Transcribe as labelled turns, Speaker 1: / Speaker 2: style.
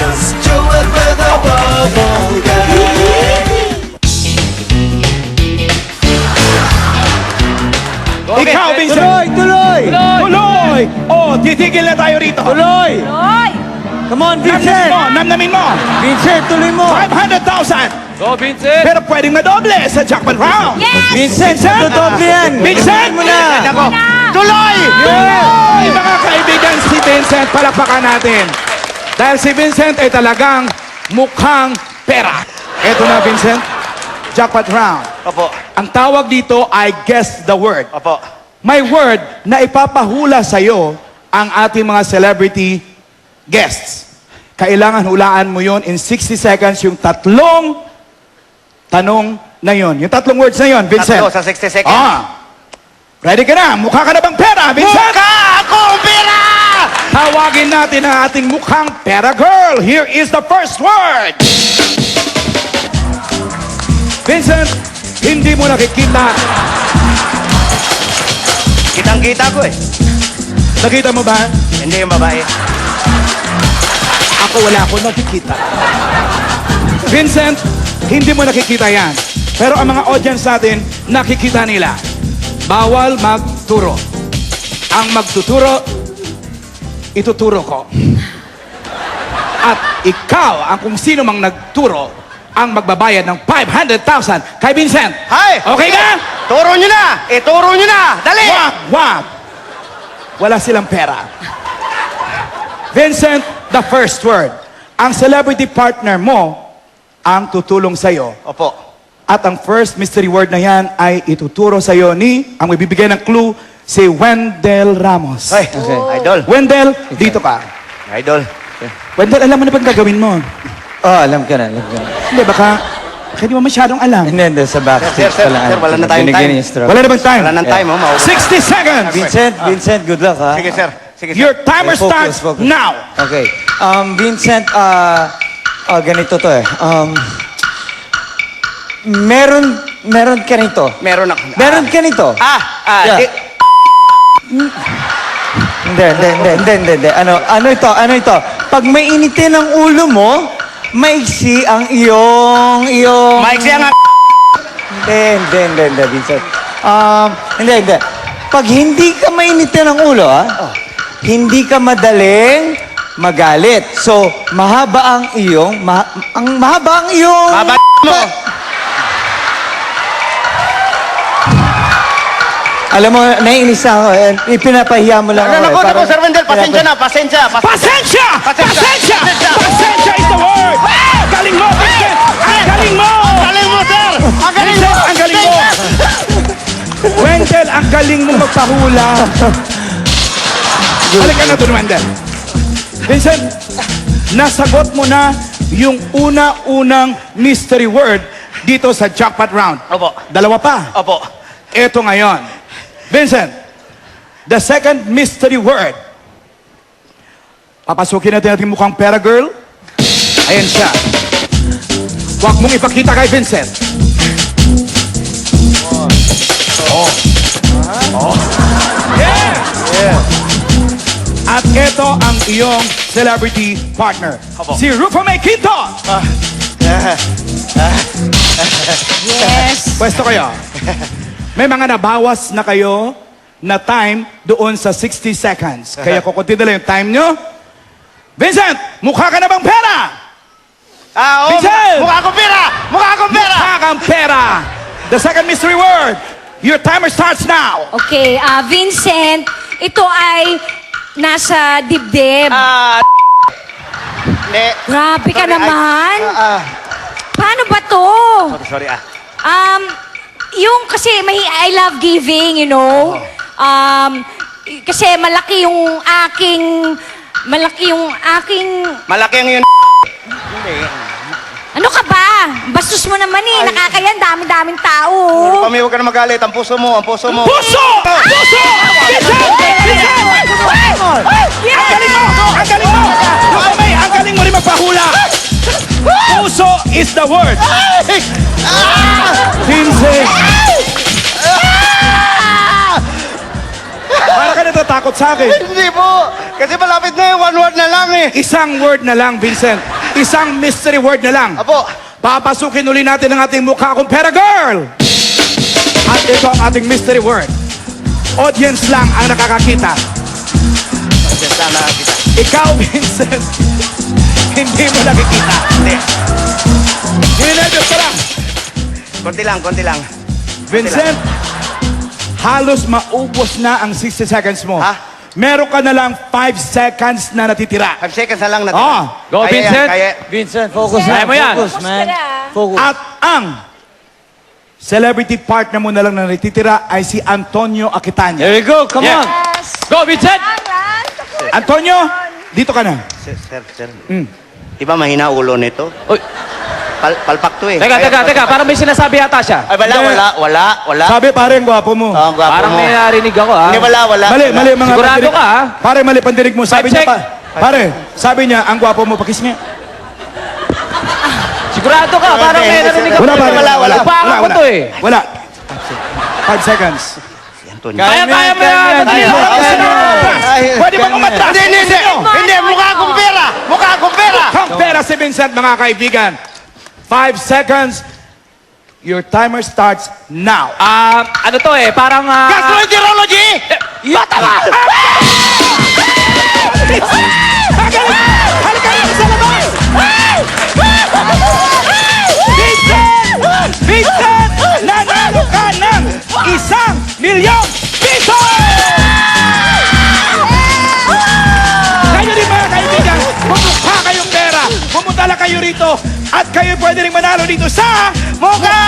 Speaker 1: Just do it with a bubble gum.
Speaker 2: Ikaw, Vincent.
Speaker 3: Tuloy!
Speaker 2: Tuloy! Oh, titigil na tayo rito.
Speaker 3: Tuloy!
Speaker 4: Hoy!
Speaker 3: Come on,
Speaker 2: Namnamin
Speaker 3: Vincent!
Speaker 2: mo, namnamin mo.
Speaker 3: Vincent, tuloy mo!
Speaker 2: 500,000.
Speaker 5: Go, Vincent!
Speaker 2: Pero pwedeng madoble sa jackpot round.
Speaker 4: Yes!
Speaker 3: Vincent, dodoble yan!
Speaker 2: Vincent!
Speaker 3: Mo na!
Speaker 2: Nako.
Speaker 3: Tuloy!
Speaker 2: Tuloy! Mga kaibigan, si Vincent, palakpakan natin. Dahil si Vincent ay talagang mukhang pera. Eto na, Vincent. Jackpot round.
Speaker 6: Opo.
Speaker 2: Ang tawag dito ay guess the word.
Speaker 6: Opo.
Speaker 2: May word na ipapahula sa'yo ang ating mga celebrity guests. Kailangan hulaan mo yon in 60 seconds yung tatlong tanong na yon. Yung tatlong words na yon, Vincent.
Speaker 6: Tatlo sa 60 seconds.
Speaker 2: Ah. Ready ka na? Mukha ka na bang pera, Vincent?
Speaker 6: Mukha akong pera!
Speaker 2: Tawagin natin ang ating mukhang pera girl. Here is the first word. Vincent, hindi mo nakikita.
Speaker 6: Kitang-kita ko eh.
Speaker 2: Nakita mo ba?
Speaker 6: Hindi yung babae.
Speaker 2: Ako wala akong nakikita. Vincent, hindi mo nakikita yan. Pero ang mga audience natin, nakikita nila. Bawal magturo. Ang magtuturo, ituturo ko. At ikaw, ang kung sino mang nagturo, ang magbabayad ng 500,000 kay Vincent.
Speaker 6: Hay!
Speaker 2: Okay ka?
Speaker 6: Turo nyo na! Turo nyo na! Dali!
Speaker 2: Wag! Wala silang pera. Vincent, the first word. Ang celebrity partner mo ang tutulong sa'yo.
Speaker 6: Opo.
Speaker 2: At ang first mystery word na yan ay ituturo sa'yo ni, ang magbibigay ng clue, si Wendell Ramos.
Speaker 6: Ay, idol.
Speaker 2: Wendell, dito ka.
Speaker 6: Idol.
Speaker 2: Wendell, alam mo na bang gagawin mo?
Speaker 3: Oh, alam ka na, alam ka na.
Speaker 2: Hindi, baka hindi mo masyadong alam.
Speaker 3: Hindi, sa backstage
Speaker 6: Sir,
Speaker 3: pa lang.
Speaker 6: sir, wala na tayong
Speaker 3: Binigyan
Speaker 6: time.
Speaker 3: niya yung stroke.
Speaker 2: Wala na bang time?
Speaker 6: Wala nang time, oh.
Speaker 2: 60 seconds!
Speaker 3: Vincent, good luck, ha?
Speaker 6: Sige, sir. Sige, sir.
Speaker 2: Your timer
Speaker 3: Okay, focus,
Speaker 2: starts
Speaker 3: focus.
Speaker 2: now.
Speaker 3: Okay. Vincent, ganito to eh. Meron ka nito.
Speaker 6: Meron ako.
Speaker 3: Meron ka nito. Yeah. Hindi. Ano ito? Pag may initin ang ulo mo, maiksi ang iyong...
Speaker 6: Maiksi ang...
Speaker 3: Hindi, Vincent. Hindi. Pag hindi ka mainitin ang ulo, hindi ka madaling magalit. So, mahaba ang iyong... mahaba ang iyong...
Speaker 6: Mahaba mo.
Speaker 3: Alam mo, naiinis na ako. Ipinapahiya mo lang ako.
Speaker 6: Naku, Sir Wendell, pasensya na, pasensya.
Speaker 2: Pasensya!
Speaker 6: Pasensya!
Speaker 2: Pasensya is the word! Ang galing mo, Vincent! Ang galing mo!
Speaker 6: Ang galing mo, sir! Ang galing mo!
Speaker 2: Vincent, ang galing mo! Wendell, ang galing mo magpahula. Halika na doon, Wendell. Vincent, nasagot mo na yung una-unang mystery word dito sa jackpot round.
Speaker 6: Opo.
Speaker 2: Dalawa pa.
Speaker 6: Opo.
Speaker 2: Ito ngayon. Vincent, the second mystery word. Papasukin natin ating mukhang pera girl. Ayan siya. Huwag mong ipakita kay Vincent. Yeah! At ito ang iyong celebrity partner.
Speaker 6: Opo.
Speaker 2: Si Rufo May Quinto.
Speaker 4: Yes!
Speaker 2: Pwesto kayo. May mga nabawas na kayo na time doon sa 60 seconds. Kaya kukunti nila yung time nyo. Vincent, mukha ka na bang pera?
Speaker 6: Vincent! Mukha akong pera! Mukha akong pera!
Speaker 2: Mukha kang pera. The second mystery word. Your timer starts now.
Speaker 4: Okay, Vincent, ito ay nasa dibdib.
Speaker 6: Hindi.
Speaker 4: Grabe ka
Speaker 6: Sorry,
Speaker 4: naman. Paano ba to?
Speaker 6: Sorry.
Speaker 4: Yung kasi I love giving, you know. Kasi malaki yung aking...
Speaker 6: Malaki ang yun.
Speaker 4: Ano ka ba? Bastos mo naman eh. Nakakayan, dami-daming tao.
Speaker 6: Pami, huwag ka na magalit. Ang puso mo, ang puso mo.
Speaker 2: Puso! Puso! Vincent! Vincent! Ang galing mo! Ang galing mo! Rufo May, ang galing mo rin magpahula. Puso is the word. Vincent! Para ka natatakot sa akin.
Speaker 6: Hindi po. Kasi malapit na yung one word na lang eh.
Speaker 2: Isang word na lang, Vincent. Isang mystery word na lang.
Speaker 6: Apo.
Speaker 2: Papasukin uli natin ang ating mukha kong pera girl. At ito ang ating mystery word. Audience lang ang nakakakita.
Speaker 6: Sana kita.
Speaker 2: Ikaw, Vincent, hindi mo nakikita.
Speaker 6: Hindi.
Speaker 2: Ninenervyos ka lang.
Speaker 6: Konti lang.
Speaker 2: Vincent, halos maubos na ang 60 seconds mo.
Speaker 6: Ha?
Speaker 2: Meron ka na lang 5 seconds na natitira.
Speaker 6: 5 seconds na lang natin.
Speaker 2: Ah,
Speaker 5: go,
Speaker 6: Kaya yan,
Speaker 5: Vincent.
Speaker 6: kaya.
Speaker 3: Vincent, focus
Speaker 5: Kaya
Speaker 3: na.
Speaker 5: mo yan.
Speaker 3: Focus, man. Focus.
Speaker 2: At ang celebrity partner mo na lang na natitira ay si Antonio Aquitania.
Speaker 3: There you go, come
Speaker 5: Yeah.
Speaker 3: on.
Speaker 5: Go, Vincent!
Speaker 2: Antonio, dito ka na.
Speaker 6: Sir. Di ba mahina ulo nito?
Speaker 5: Uy,
Speaker 6: Palpak to eh.
Speaker 5: teka. Parang may sinasabi yata siya.
Speaker 6: Ay, wala.
Speaker 2: Sabi pare, ang gwapo mo.
Speaker 6: Oh, ang gwapo
Speaker 5: Parang
Speaker 6: mo.
Speaker 5: may narinig ako, ha?
Speaker 6: Hindi, wala.
Speaker 2: Mali mga
Speaker 5: Sigurado
Speaker 2: pandinig.
Speaker 5: ka, ha?
Speaker 2: Pare, mali pandinig mo. Sabi niya
Speaker 5: check.
Speaker 2: pare, sabi niya, ang gwapo mo, pakis niya.
Speaker 5: Sigurado ka, parang may narinig ako.
Speaker 2: Wala, pare.
Speaker 6: Wala.
Speaker 5: Baka ko to eh.
Speaker 2: Wala. 5 seconds.
Speaker 6: Antonio.
Speaker 5: Kaya mo yan, madali lang.
Speaker 2: Pwede bang umatras?
Speaker 6: Hindi, mukha akong pera.
Speaker 2: Ang pera si Vincent, mga kaibigan. 5 seconds. Your timer starts now.
Speaker 5: Ano to eh, parang...
Speaker 6: Gastroenterology!
Speaker 5: Tama!
Speaker 2: Halika na sa labas! Vincent! Nanalo ka ng 1,000,000 piso! Kayo rin mga kaibigan, bumukha kayong pera. Pumunta lang kayo rito at kayo pwede rin manalo dito sa Mukha